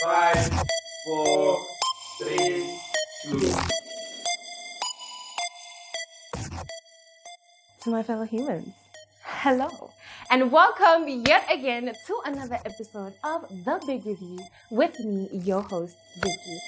5, 4, 3, 2. To my fellow humans, hello, and welcome yet again to another episode of The Big Review with me, your host, Vicky.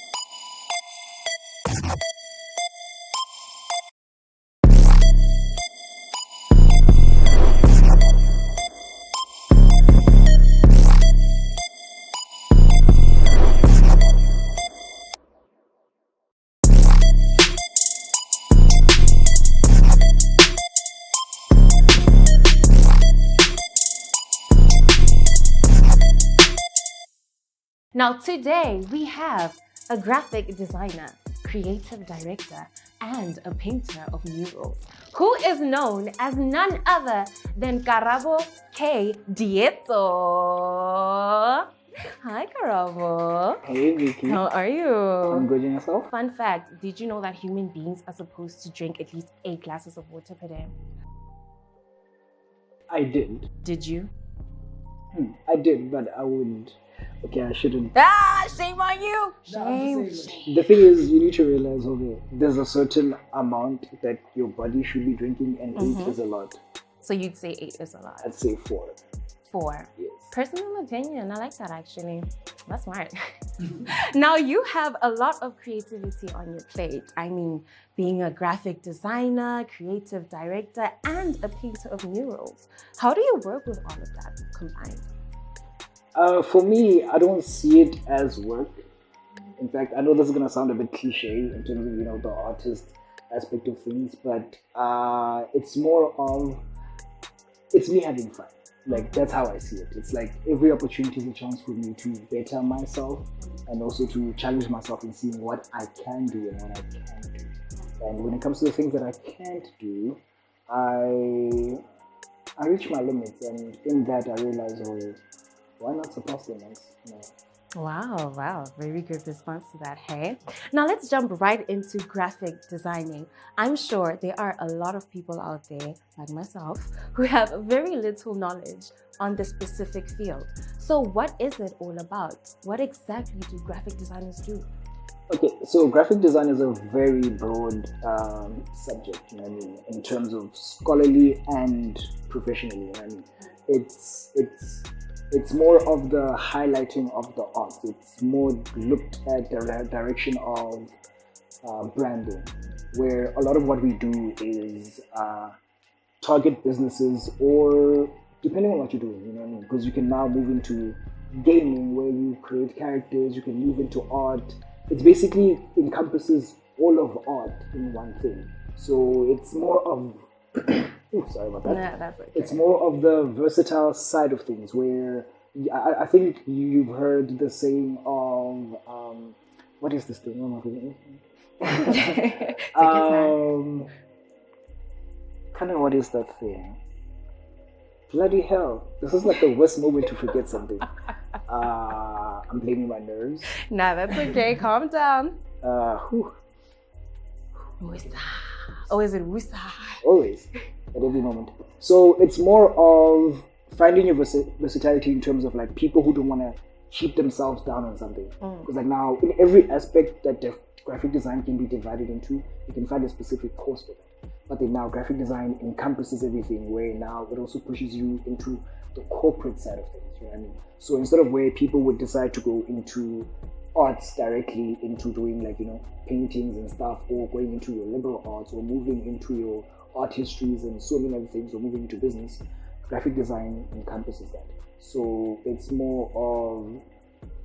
Now today we have a graphic designer, creative director, and a painter of murals, who is known as none other than Karabo K. Dieto. Hi Karabo. Hey Vicky. How are you? I'm good, and yourself? Fun fact, did you know that human beings are supposed to drink at least 8 glasses of water per day? I did. Did you? I did, but I wouldn't. Okay, I shouldn't. Ah, shame on you! Shame. The thing is, you need to realize, okay, there's a certain amount that your body should be drinking, and 8 is a lot. So you'd say 8 is a lot. I'd say 4. 4. Yes. Personal opinion, I like that actually. That's smart. Now you have a lot of creativity on your plate. I mean, being a graphic designer, creative director, and a painter of murals. How do you work with all of that combined? For me, I don't see it as work. In fact, I know this is going to sound a bit cliche in terms of, the artist aspect of things, but it's more of, it's me having fun. Like, that's how I see it. It's like every opportunity is a chance for me to better myself and also to challenge myself in seeing what I can do and what I can't do. And when it comes to the things that I can't do, I reach my limits, and in that I realize, why not surpass them? Wow, very good response to that, hey? Now let's jump right into graphic designing. I'm sure there are a lot of people out there, like myself, who have very little knowledge on the specific field. So what is it all about? What exactly do graphic designers do? Okay, so graphic design is a very broad subject, in terms of scholarly and professionally, It's more of the highlighting of the art. It's more looked at the direction of branding, where a lot of what we do is target businesses, or depending on what you're doing, because you can now move into gaming where you create characters, you can move into art. It basically encompasses all of art in one thing. So it's more of sorry about that. No, that's okay. It's more of the versatile side of things, where I think you've heard the saying of what is this thing? Kind of, what is that thing? Bloody hell! This is like the worst moment to forget something. I'm blaming my nerves. Nah, that's okay. Calm down. Wusa. Oh, is it wusa? Always, at every moment. So it's more of finding your versatility in terms of like people who don't want to keep themselves down on something. Because like now, in every aspect that graphic design can be divided into, you can find a specific course for it. But then now graphic design encompasses everything, where now it also pushes you into the corporate side of things. You know what I mean? So instead of where people would decide to go into arts directly, into doing like paintings and stuff, or going into your liberal arts, or moving into your art histories and so many other things, or moving into business, graphic design encompasses that. So it's more of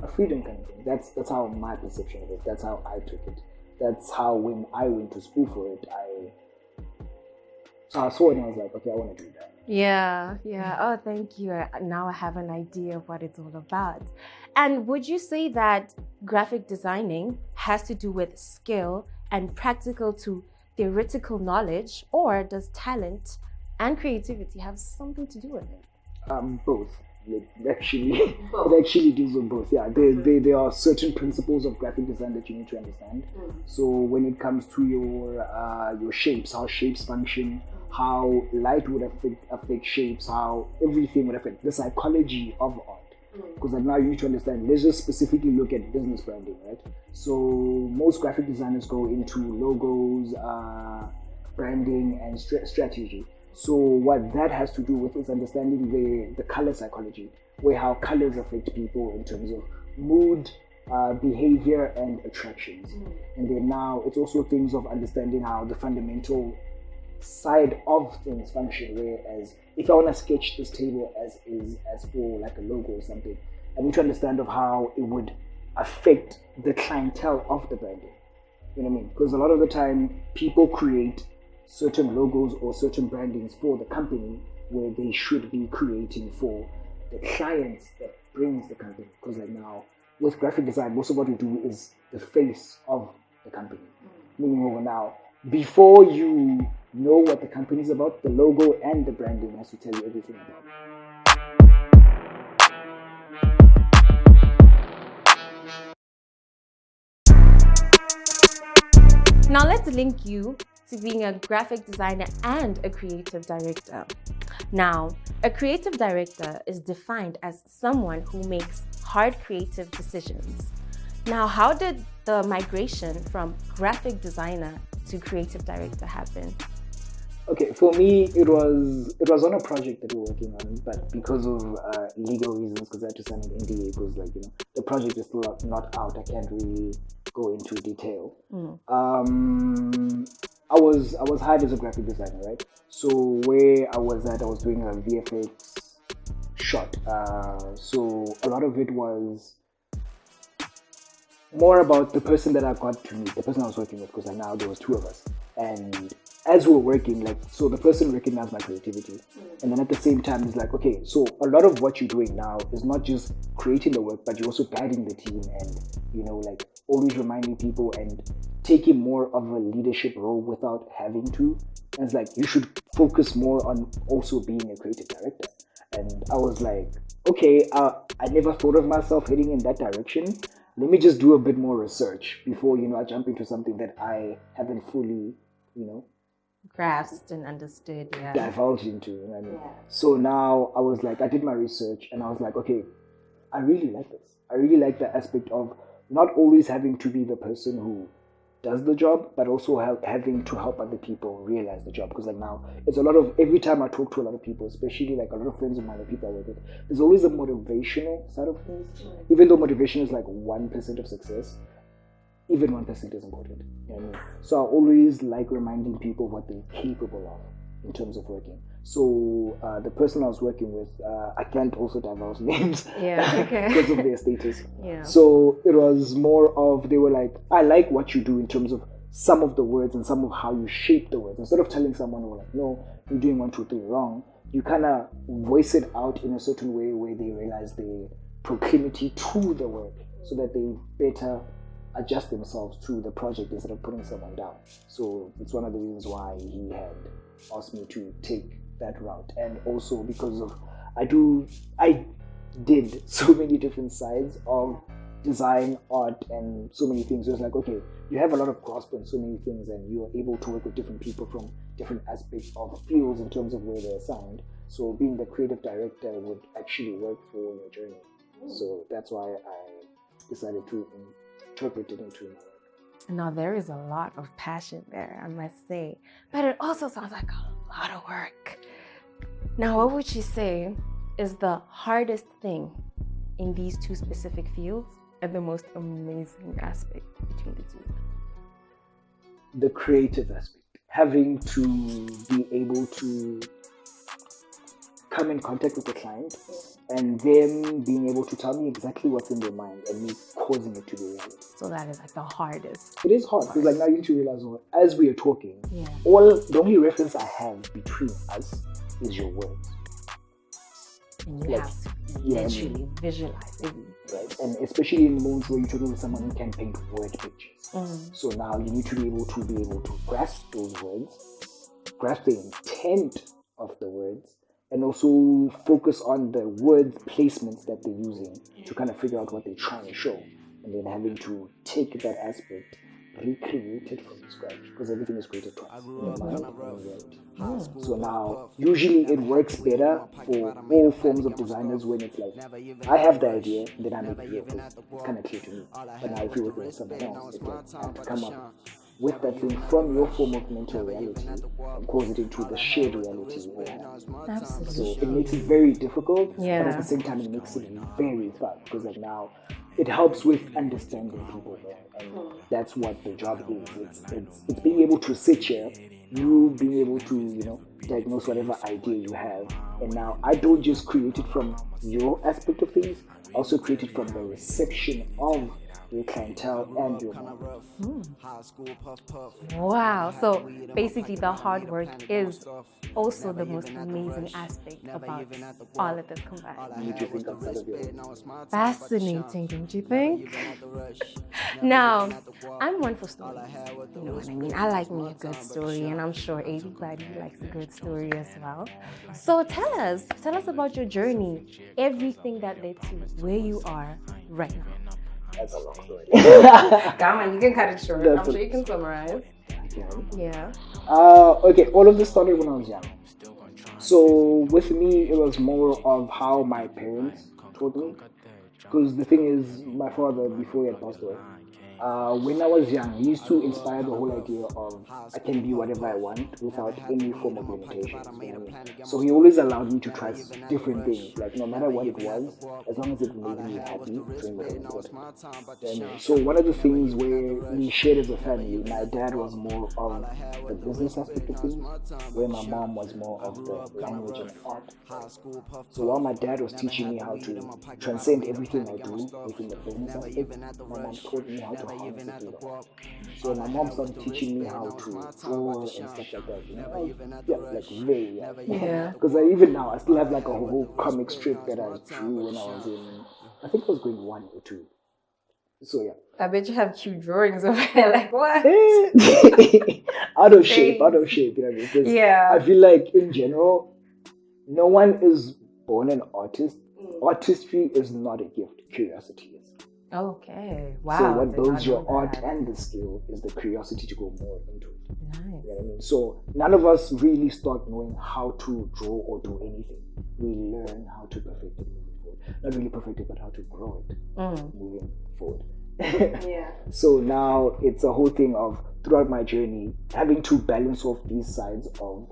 a freedom kind of thing. That's how my perception of it. That's how I took it. That's how when I went to school for it, I saw it and I was like, okay, I want to do that. Yeah. Oh, thank you. Now I have an idea of what it's all about. And would you say that graphic designing has to do with skill and practical to theoretical knowledge, or does talent and creativity have something to do with it? Both. It actually deals with both. Yeah, there are certain principles of graphic design that you need to understand. So when it comes to your shapes, how shapes function, how light would affect shapes, how everything would affect the psychology of art. because like now you need to understand, let's just specifically look at business branding, right? So most graphic designers go into logos, branding, and strategy. So what that has to do with is understanding the color psychology, where how colors affect people in terms of mood, behavior, and attractions. And then now it's also things of understanding how the fundamental side of things function, whereas if I want to sketch this table as for like a logo or something, I need to understand of how it would affect the clientele of the branding. You know what I mean? Because a lot of the time people create certain logos or certain brandings for the company where they should be creating for the clients that brings the company. Because like now with graphic design, most of what we do is the face of the company. Meaning over now, before you know what the company is about, the logo and the branding has to tell you everything about it. Now let's link you to being a graphic designer and a creative director. Now, a creative director is defined as someone who makes hard creative decisions. Now, how did the migration from graphic designer to creative director happen? Okay, for me, it was on a project that we were working on, but because of legal reasons, because I had to sign an NDA, because like the project is still not out. I can't really go into detail. I was hired as a graphic designer, right? So where I was at, I was doing a VFX shot. So a lot of it was more about the person that I got to meet, the person I was working with, because like now there was two of us, and as we were working, like, so the person recognized my creativity, and then at the same time, it's like, okay, so a lot of what you're doing now is not just creating the work, but you're also guiding the team, and like always reminding people and taking more of a leadership role without having to. And it's like you should focus more on also being a creative director. And I was like, okay, I never thought of myself heading in that direction. Let me just do a bit more research before I jump into something that I haven't fully grasped and understood, divulged into. You know what I mean? So now I was like, I did my research and I was like, okay, I really like this. I really like the aspect of not always having to be the person who does the job, but also having to help other people realize the job. Because like now, it's a lot of, every time I talk to a lot of people, especially like a lot of friends of mine, the people I work with, there's always a motivational side of things. Even though motivation is like 1% of success, even 1% is important. You know what I mean? So I always like reminding people what they're capable of in terms of working. So the person I was working with, I can't also divulge names because of their status. So it was more of, they were like, I like what you do in terms of some of the words and some of how you shape the words. Instead of telling someone, oh, like, no, you're doing 1, 2, 3 wrong, you kind of voice it out in a certain way where they realize their proclivity to the work so that they better adjust themselves to the project instead of putting someone down. So it's one of the reasons why he had asked me to take that route. And also because of I did so many different sides of design, art, and so many things. It was like, okay, you have a lot of grasp on so many things and you're able to work with different people from different aspects of fields in terms of where they're assigned. So being the creative director would actually work for your journey. So that's why I decided to interpret it into my work. Now there is a lot of passion there, I must say, but it also sounds like a lot of work. Now, what would you say is the hardest thing in these two specific fields and the most amazing aspect between the two? The creative aspect. Having to be able to come in contact with the client and them being able to tell me exactly what's in their mind and me causing it to be reality. So that is like the hardest. It is hard because like now you need to realize, as we are talking, the only reference I have between us is your words. And you have to literally visualize it. Right, and especially in moments where you're talking with someone who can paint word pictures. So now you need to be able to grasp those words, grasp the intent of the words, and also focus on the word placements that they're using to kind of figure out what they're trying to show. And then having to take that aspect, recreated from scratch because everything is created twice in the mind and in reality. So now, usually it works better for all forms of designers when it's like, I have the idea, then I make it real because it's kind of clear to me. But now, if you're working with someone else, it's like I have to come up with that thing from your form of mental reality and cause it into the shared reality you all have. Absolutely. So it makes it very difficult, Yeah. but at the same time, it makes it very fun because like now, it helps with understanding people more, and that's what the job is. It's being able to sit here, you being able to diagnose whatever idea you have, and now I don't just create it from your aspect of things, also create it from the reception of your clientele and your mind. Wow. So basically, the hard work is also the most amazing aspect about all of this combined. You need to think outside of your own. Fascinating, don't you think? Now, I'm one for stories. You know what I mean? I like me a good story, and I'm sure everybody likes a good story as well. So tell us about your journey, everything that led to where you are right now. That's a long story. Come on, you can cut it short. That's I'm sure you can summarize. Yeah. Okay, all of this started when I was young. So with me, it was more of how my parents taught me. Because the thing is, my father, before he had passed away, when I was young, he used to inspire the whole idea of I can be whatever I want without any form of limitations. You know what I mean? So he always allowed me to try different things, like no matter what it was, as long as it made me happy, doing whatever it was. So one of the things where we shared as a family, my dad was more of the business aspect of things, where my mom was more of the language and art. So while my dad was teaching me how to transcend everything I do within the business aspect, my mom taught me how to harness it through that. So my mom started teaching me how to draw and stuff like that. You know? Like very young. Yeah. Because even now, I still have like a whole comic strip that I drew when I was I think I was grade 1 or 2. So yeah. I bet you have cute drawings over there. Like what? out of shape, you know what I mean? Because I feel like in general, no one is born an artist. Artistry is not a gift. Curiosity is. Okay. Wow. So what builds your art and the skill is the curiosity to go more into it. Nice. You know what I mean? So none of us really start knowing how to draw or do anything. We learn how to perfect it moving forward. Not really perfect it, but how to grow it moving forward. Yeah. So now it's a whole thing of throughout my journey having to balance off these sides of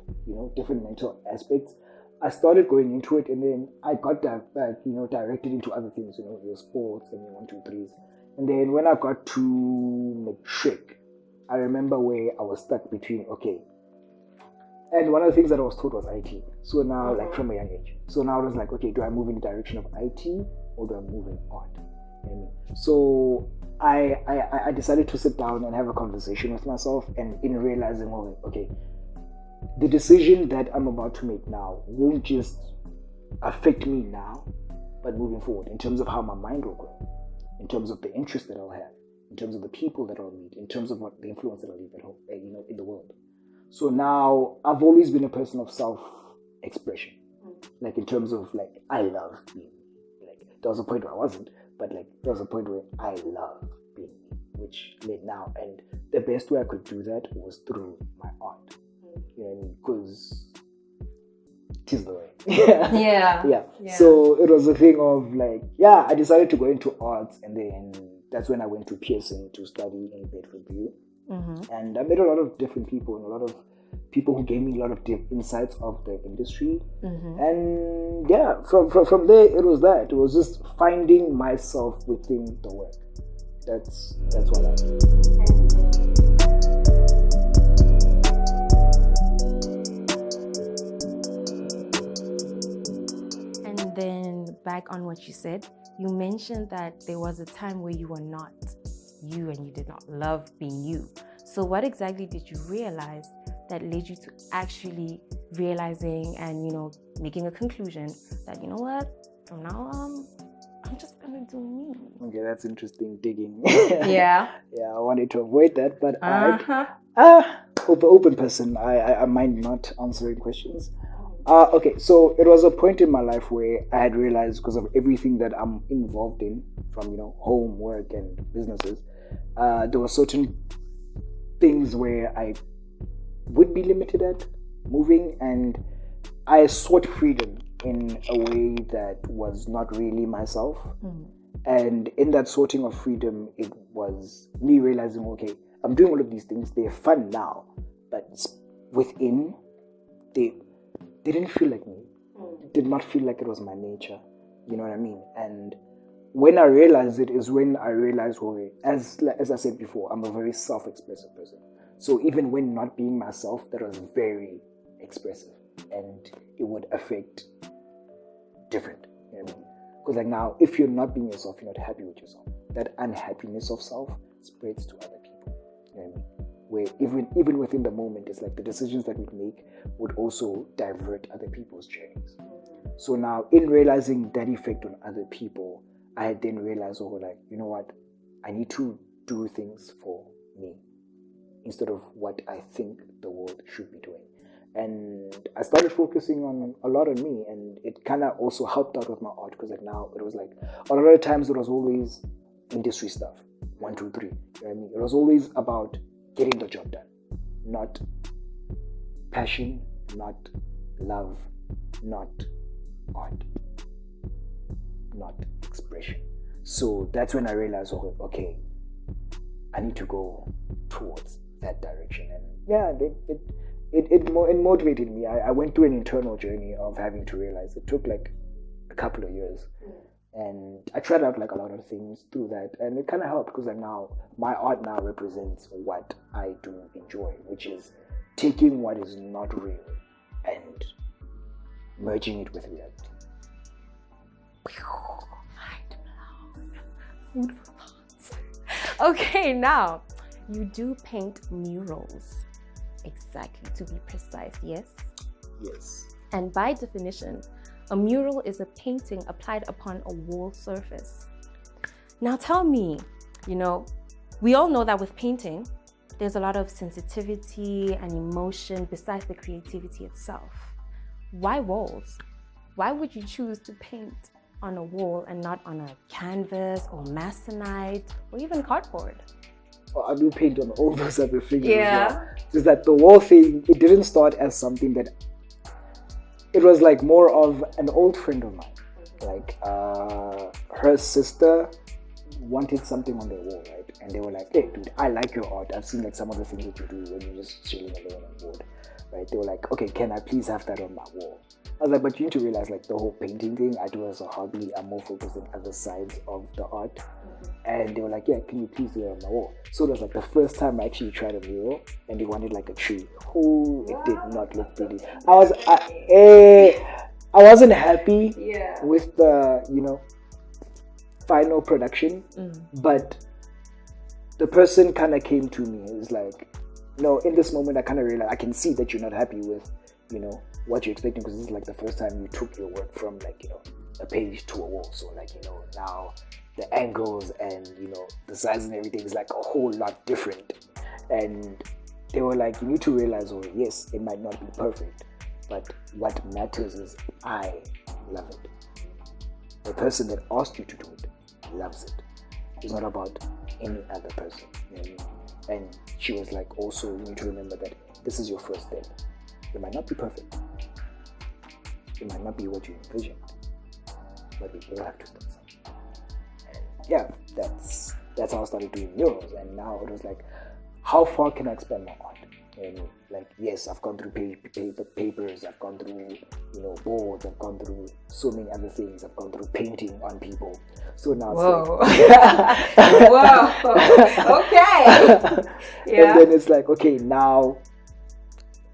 different mental aspects. I started going into it, and then I got directed into other things, your sports and your 1, 2, 3s. And then when I got to matric, I remember where I was stuck between, and one of the things that I was taught was IT. So now, like from a young age. So now I was like, okay, do I move in the direction of IT or do I move in art? You know what I mean? So I decided to sit down and have a conversation with myself, and in realizing, the decision that I'm about to make now won't just affect me now, but moving forward in terms of how my mind will grow, in terms of the interest that I'll have, in terms of the people that I'll meet, in terms of what the influence that I'll leave at home, in the world. So now I've always been a person of self-expression, like in terms of like I love being me. Like there was a point where I wasn't, but like there was a point where I love being me, which led now, and the best way I could do that was through my art. You know what I mean? Because it is the way. Yeah. So it was a thing of like, I decided to go into arts, and then that's when I went to Pearson to study in Bedford View. And I met a lot of different people, and a lot of people who gave me a lot of deep insights of the industry. And from there it was that. It was just finding myself within the work. That's what I did. Then back on what you said, you mentioned that there was a time where you were not you and you did not love being you. So what exactly did you realize that led you to actually realizing and making a conclusion that from now on I'm just gonna do me? Okay, that's interesting digging. Yeah, I wanted to avoid that, but open person. I mind not answering questions. Okay, so it was a point in my life where I had realized, because of everything that I'm involved in, from home, work, and businesses, there were certain things where I would be limited at moving, and I sought freedom in a way that was not really myself. And in that sorting of freedom, it was me realizing, okay, I'm doing all of these things, they're fun now, but within, they didn't feel like me. Did not feel like it was my nature. You know what I mean? And when I realized it is when I realized, okay, as I said before, I'm a very self-expressive person. So even when not being myself, that was very expressive, and it would affect different. You know what I mean? Because like now, if you're not being yourself, you're not happy with yourself. That unhappiness of self spreads to other people. You know what I mean? Where even within the moment, it's like the decisions that we make would also divert other people's journeys. So now, in realizing that effect on other people, I had then realized, oh, like, you know what? I need to do things for me instead of what I think the world should be doing. And I started focusing on a lot on me, and it kind of also helped out with my art, because like now it was like a lot of times it was always industry stuff, 1, 2, 3. You know what I mean? It was always about getting the job done, not passion, not love, not art, not expression. So that's when I realized, okay, I need to go towards that direction. And yeah, it motivated me. I went through an internal journey of having to realize. It took like a couple of years, and I tried out like a lot of things through that, and it kind of helped, because like now my art now represents what I do enjoy, which is taking what is not real and merging it with reality. Food for thought. Okay, now you do paint murals. Exactly, to be precise, yes? Yes. And by definition, a mural is a painting applied upon a wall surface. Now tell me, we all know that with painting, there's a lot of sensitivity and emotion besides the creativity itself. Why walls? Why would you choose to paint on a wall and not on a canvas or masonite or even cardboard? Well, I do paint on all those other things as well. Just that the wall thing, it didn't start as something that... It was like more of an old friend of mine. Like, her sister wanted something on their wall, right? And they were like, hey, dude, I like your art. I've seen like some of the things that you do when you're just chilling alone on board, right? They were like, okay, can I please have that on my wall? I was like, but you need to realize, like, the whole painting thing I do as a hobby, I'm more focused on other sides of the art. And they were like, yeah, can you please do it on my wall? So it was like the first time I actually tried a mural, and they wanted like a tree. Oh, it did not look pretty. I wasn't happy with the, final production, but the person kind of came to me and was like, no, in this moment I kind of realized, I can see that you're not happy with, what you're expecting, because this is like the first time you took your work from like, a page to a wall. So like, now the angles and, the size and everything is like a whole lot different. And they were like, you need to realize, oh yes, it might not be perfect, but what matters is I love it. The person that asked you to do it loves it. It's not about any other person. You know what I mean? And she was like, also, you need to remember that this is your first step. It might not be perfect. It might not be what you envisioned, but we all have to start something. And yeah, that's how I started doing murals. And now it was like, how far can I expand my art? And like, yes, I've gone through papers, I've gone through, boards, I've gone through so many other things, I've gone through painting on people. So now it's like, whoa, okay. Yeah. And then it's like, okay, now,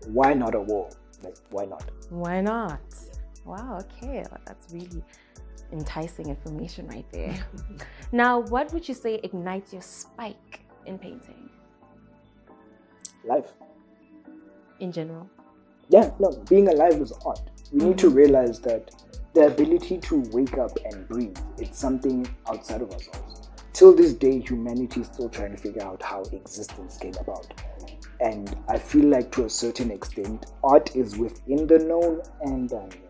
why not a wall? Like, why not? Why not? Wow, okay, that's really enticing information right there. Now, what would you say ignites your spike in painting? Life. In general? Yeah, no, being alive is art. We need to realize that the ability to wake up and breathe, it's something outside of ourselves. Till this day, humanity is still trying to figure out how existence came about. And I feel like to a certain extent, art is within the known and the unknown.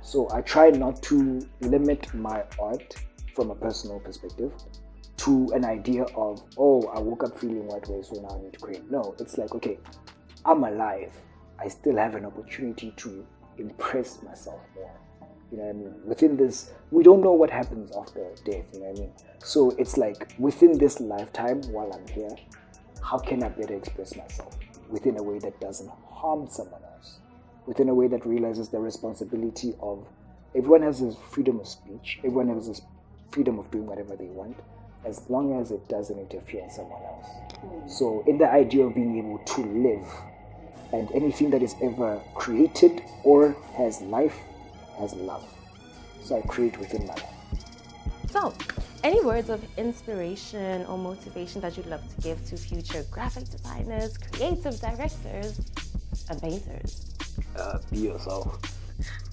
So I try not to limit my art from a personal perspective, to an idea of, oh, I woke up feeling one way, so now I need to create. No, it's like, okay, I'm alive. I still have an opportunity to impress myself more. You know what I mean? Within this, we don't know what happens after death, you know what I mean? So it's like, within this lifetime, while I'm here, how can I better express myself within a way that doesn't harm someone else? Within a way that realizes the responsibility of, everyone has this freedom of speech, everyone has this freedom of doing whatever they want, as long as it doesn't interfere in someone else. So in the idea of being able to live, and anything that is ever created or has life has love. So I create within my life. So, any words of inspiration or motivation that you'd love to give to future graphic designers, creative directors, and painters? Be yourself.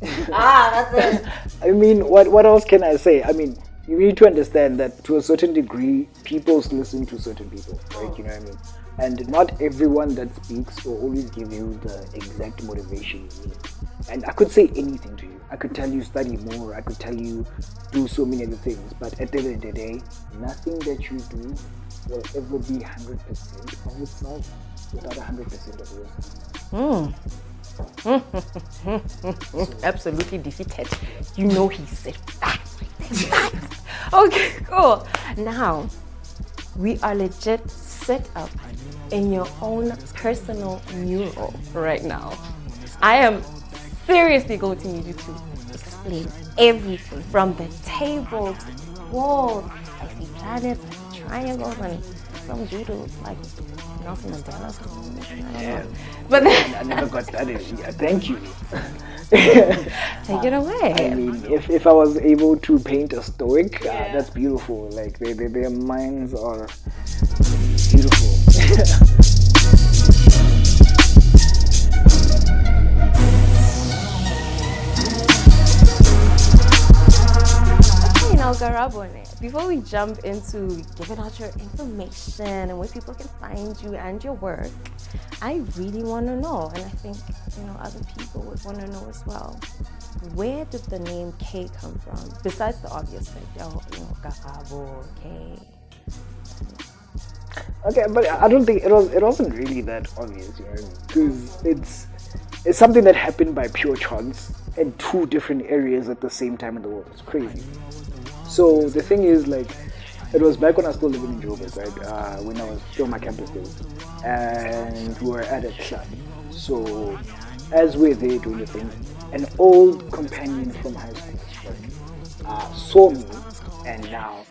That's it. I mean, what else can I say? I mean, you need to understand that to a certain degree, people listen to certain people, right? You know what I mean? And not everyone that speaks will always give you the exact motivation you need. And I could say anything to you. I could tell you study more. I could tell you do so many other things. But at the end of the day, nothing that you do will ever be 100% of itself without 100% of yourself. Absolutely defeated. You know he said facts. Okay, cool. Now, we are legit set up in your own personal mural right now. I am seriously going to need you to explain everything from the table to the walls. I see planets, I see triangles, and some dude who looks like Nelson Mandela. Yeah. But then, I never got that. Yeah, thank you. take it away. I mean, if I was able to paint a stoic, that's beautiful. Like their minds are beautiful. Okay, now Garabone, before we jump into giving out your information and where people can find you and your work, I really want to know, and I think other people would want to know as well. Where did the name K come from? Besides the obvious thing, Garabo, K. Okay, but I don't think it wasn't really that obvious, you know, because it's something that happened by pure chance in two different areas at the same time in the world. It's crazy. So the thing is, like, it was back when I was still living in Joburg, right? When I was still my campus days, and we were at a club. So as we're there doing the thing, an old companion from high school saw me, and now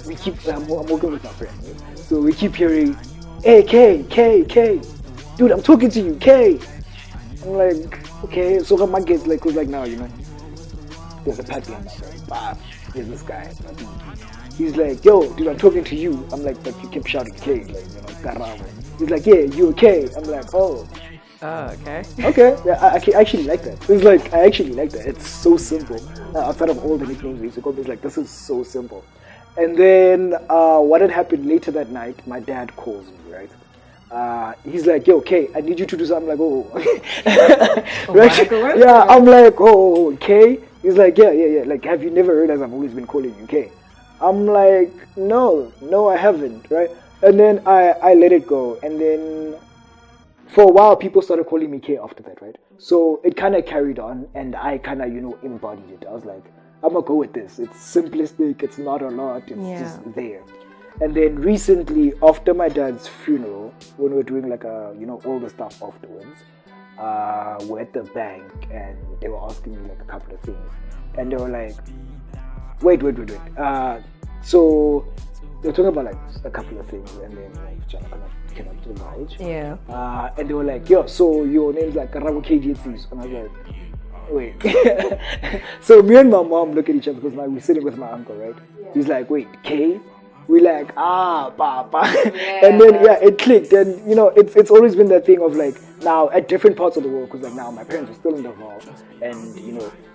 we keep. I'm working with my friend, right? So we keep hearing, "Hey, K, dude, I'm talking to you, K." I'm like, okay, so my gets like, who's like now, there's a party on my friend. Bah, there's this guy. He's like, "Yo, dude, I'm talking to you." I'm like, but you keep shouting K, like, Karama. He's like, "Yeah, you okay?" I'm like, "Oh, okay." Okay, yeah, I actually like that. It's like, I actually like that. It's so simple. Outside of all the nicknames we used to call, it's like, this is so simple. And then what had happened later that night, my dad calls me, right? He's like, "Yo, K, I need you to do something." I'm like, "Oh." Right? Yeah, I'm like, "Oh, K." He's like, yeah. Like, have you never realized I've always been calling you K? I'm like, no, I haven't, right? And then I let it go. And then for a while, people started calling me K after that, right? So it kind of carried on, and I kind of, embodied it. I was like, I'm going to go with this. It's simplistic. It's not a lot. It's just there. And then recently, after my dad's funeral, when we were doing like all the stuff afterwards, we're at the bank, and they were asking me like a couple of things. And they were like, wait. So they were talking about like a couple of things, and then cannot divulge. Yeah. And they were like, "Yo, so your name's like Karabo KGC." And I was like, wait. So me and my mom look at each other because now we're sitting with my uncle, right? Yeah. He's like, "Wait, K?" We're like, Papa. Yeah. And then it clicked. And it's always been that thing of like, now at different parts of the world, because like now my parents are still in the Val, and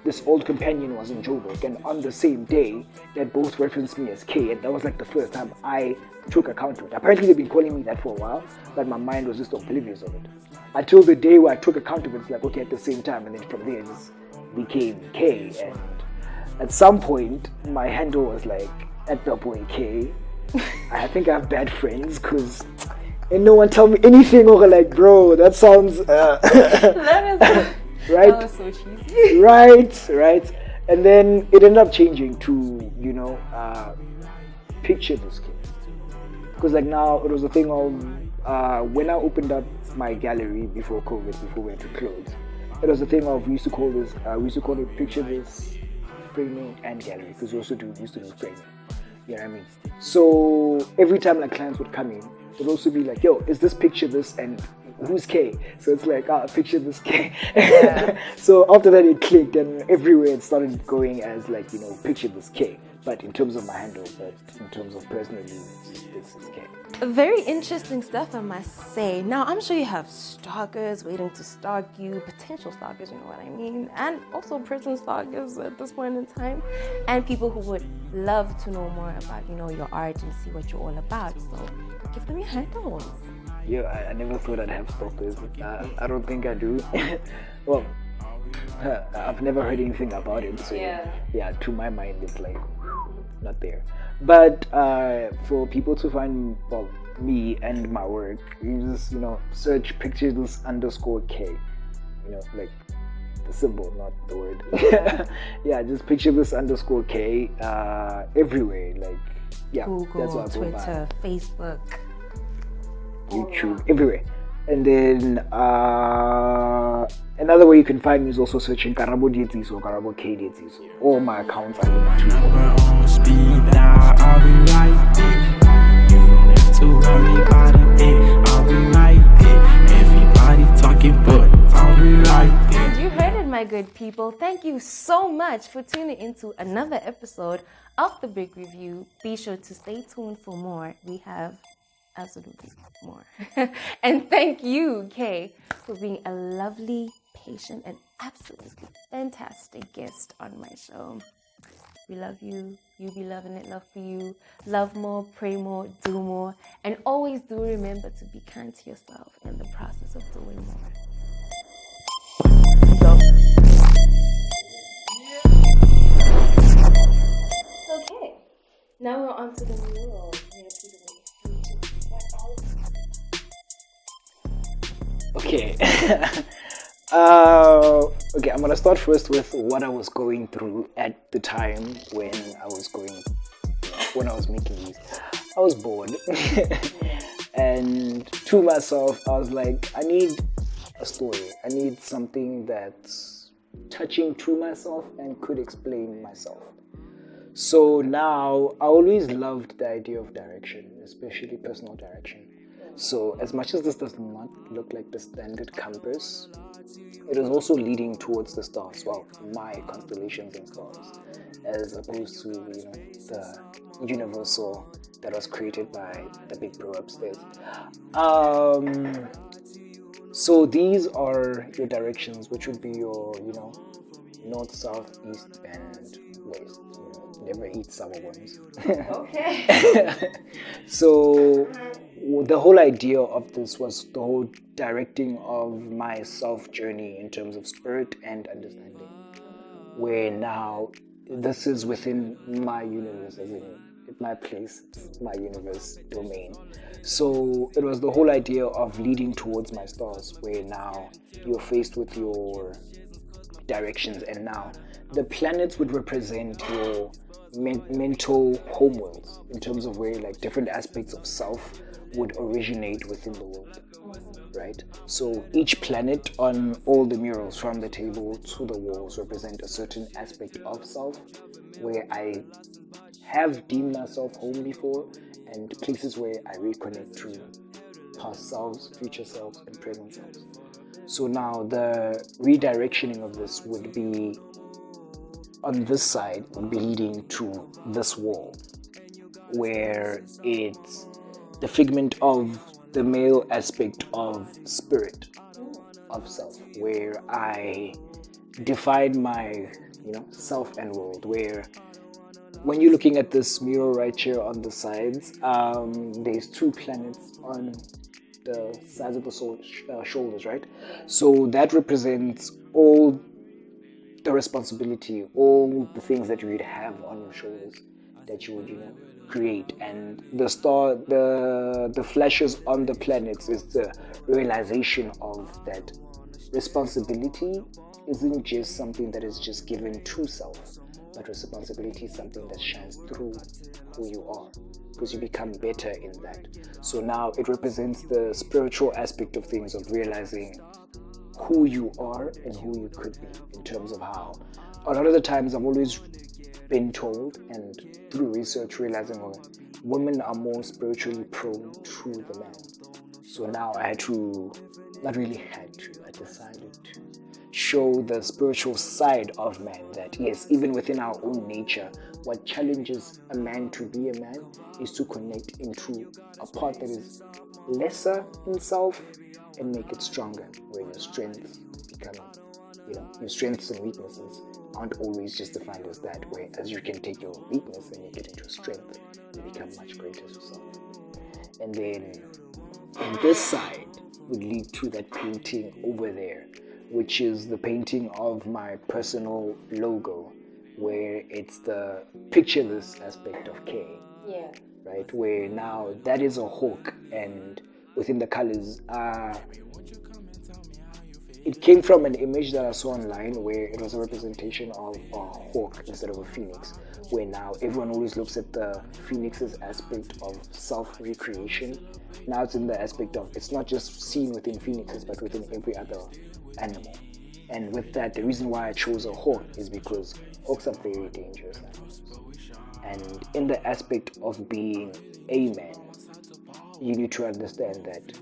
this old companion was in Joburg, and on the same day they both referenced me as K, and that was like the first time I took account of it. Apparently they've been calling me that for a while, but my mind was just oblivious of it. Until the day where I took account of it, it's like, okay, at the same time, and then from there it just became K. And at some point my handle was like at the boy K. I think I have bad friends because and no one tell me anything or like, bro, that sounds right? That was so cheesy. Right. And then it ended up changing to, picture this kid. Because like now it was a thing of when I opened up my gallery before COVID, before we had to close, it was a thing of we used to call it picture this, framing and gallery, because we also used to do framing. You know what I mean? So every time like clients would come in, they'd also be like, yo, is this picture this and who's K? So it's like, picture this K. Yeah. So after that it clicked and everywhere it started going as like, picture this K. But in terms of my handle, but in terms of personally, this is K. Very interesting stuff, I must say. Now, I'm sure you have stalkers waiting to stalk you, potential stalkers, you know what I mean, and also prison stalkers at this point in time, and people who would love to know more about, your art and see what you're all about. So give them your handles. Yeah, I never thought I'd have stalkers. I don't think I do. Well, I've never heard anything about it. So yeah, to my mind, it's like not there. But for people to find me and my work, you just search pictures _K. Like the symbol, not the word. Yeah, just picture this _K everywhere. Like Google, that's what I Twitter, Facebook, YouTube, everywhere. And then another way you can find me is also searching Karabo Dietis or Karabo K Dietis. All my accounts are linked to. Speed down, I'll be right there. You don't have to worry about a thing. I'll be right there. Everybody talking, but I'll be right there. And you heard it, my good people. Thank you so much for tuning into another episode of The Big Review. Be sure to stay tuned for more. We have absolutely more. And thank you, Kay, for being a lovely, patient, and absolutely fantastic guest on my show. We love you. You be loving it. Love for you. Love more, pray more, do more. And always do remember to be kind to yourself in the process of doing more. Okay. Now we're on to the mural. Okay. Okay, I'm gonna start first with what I was going through at the time when I was making these. I was bored. And to myself, I was like, I need a story. I need something that's touching to myself and could explain myself. So now, I always loved the idea of direction, especially personal direction. So as much as this does not look like the standard compass, it is also leading towards the stars, well, my constellations and stars, as opposed to, the universal that was created by the big bro upstairs. So these are your directions, which would be your, north, south, east, and west. Never eat sour worms. Okay. So the whole idea of this was the whole directing of my self journey in terms of spirit and understanding, where now this is within my universe, as in my place, my universe domain. So it was the whole idea of leading towards my stars, where now you're faced with your directions, and now the planets would represent your mental homeworlds in terms of where like different aspects of self would originate within the world, right? So each planet on all the murals from the table to the walls represent a certain aspect of self where I have deemed myself home before, and places where I reconnect to past selves, future selves, and present selves. So now the redirectioning of this would be on this side, would be leading to this wall, where it's the figment of the male aspect of spirit, of self, where I define my, self and world, where when you're looking at this mural right here on the sides, there's two planets on the sides of the shoulders, right? So that represents all the responsibility, all the things that you would have on your shoulders that you would, create. And the star, the flashes on the planets is the realization of that responsibility isn't just something that is just given to self, but responsibility is something that shines through who you are, because you become better in that. So now it represents the spiritual aspect of things, of realizing who you are and who you could be, in terms of how a lot of the times I've always been told, and through research realizing women are more spiritually prone to the man. So now I had to, not really had to, I decided to show the spiritual side of man, that yes, even within our own nature, what challenges a man to be a man is to connect into a part that is lesser in self and make it stronger, where your strengths become, your strengths and weaknesses aren't always just defined as that, whereas you can take your weakness and make it into a strength and become much greater yourself. And then this side would lead to that painting over there, which is the painting of my personal logo, where it's the pictureless aspect of K. Yeah. Right, where now that is a hawk, and within the colors, it came from an image that I saw online where it was a representation of a hawk instead of a phoenix, where now everyone always looks at the phoenix's aspect of self-recreation. Now it's in the aspect of, it's not just seen within phoenixes, but within every other animal. And with that, the reason why I chose a hawk is because hawks are very dangerous animals. And in the aspect of being a man, you need to understand that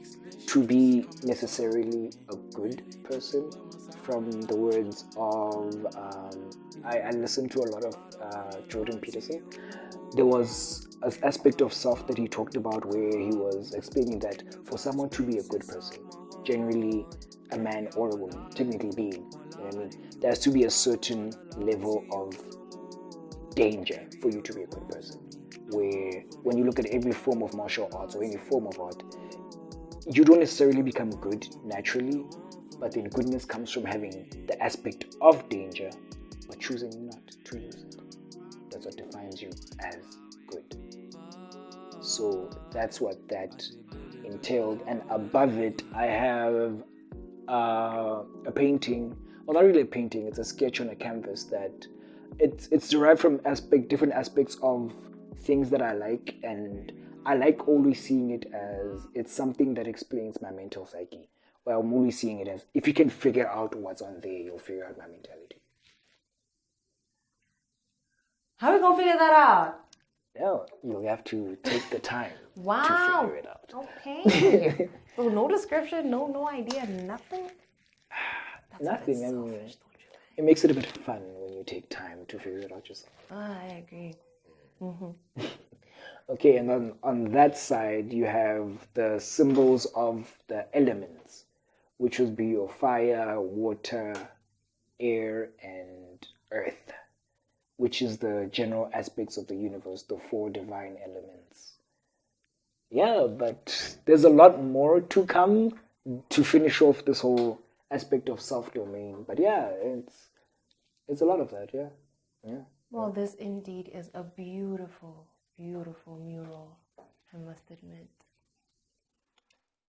to be necessarily a good person, from the words of, I listened to a lot of Jordan Peterson. There was an aspect of self that he talked about where he was explaining that for someone to be a good person, generally a man or a woman, technically being, there has to be a certain level of danger for you to be a good person. Where when you look at every form of martial arts or any form of art, you don't necessarily become good naturally, but then goodness comes from having the aspect of danger, but choosing not to use it. That's what defines you as good. So that's what that entailed. And above it, I have a painting, well, not really a painting, it's a sketch on a canvas that it's derived from different aspects of things that I like, and I like always seeing it as it's something that explains my mental psyche. Well, I'm always seeing it as, if you can figure out what's on there, you'll figure out my mentality. How are we gonna figure that out? No, you'll have to take the time Wow. to figure it out. Okay. So no description, no idea, nothing? Nothing. I mean, it makes it a bit fun when you take time to figure it out yourself. I agree. Mm-hmm. Okay, and then on that side, you have the symbols of the elements, which would be your fire, water, air, and earth, which is the general aspects of the universe, the 4 divine elements. Yeah, but there's a lot more to come to finish off this whole aspect of self-domain. But yeah, it's a lot of that, yeah. Well, this indeed is a beautiful, beautiful mural, I must admit.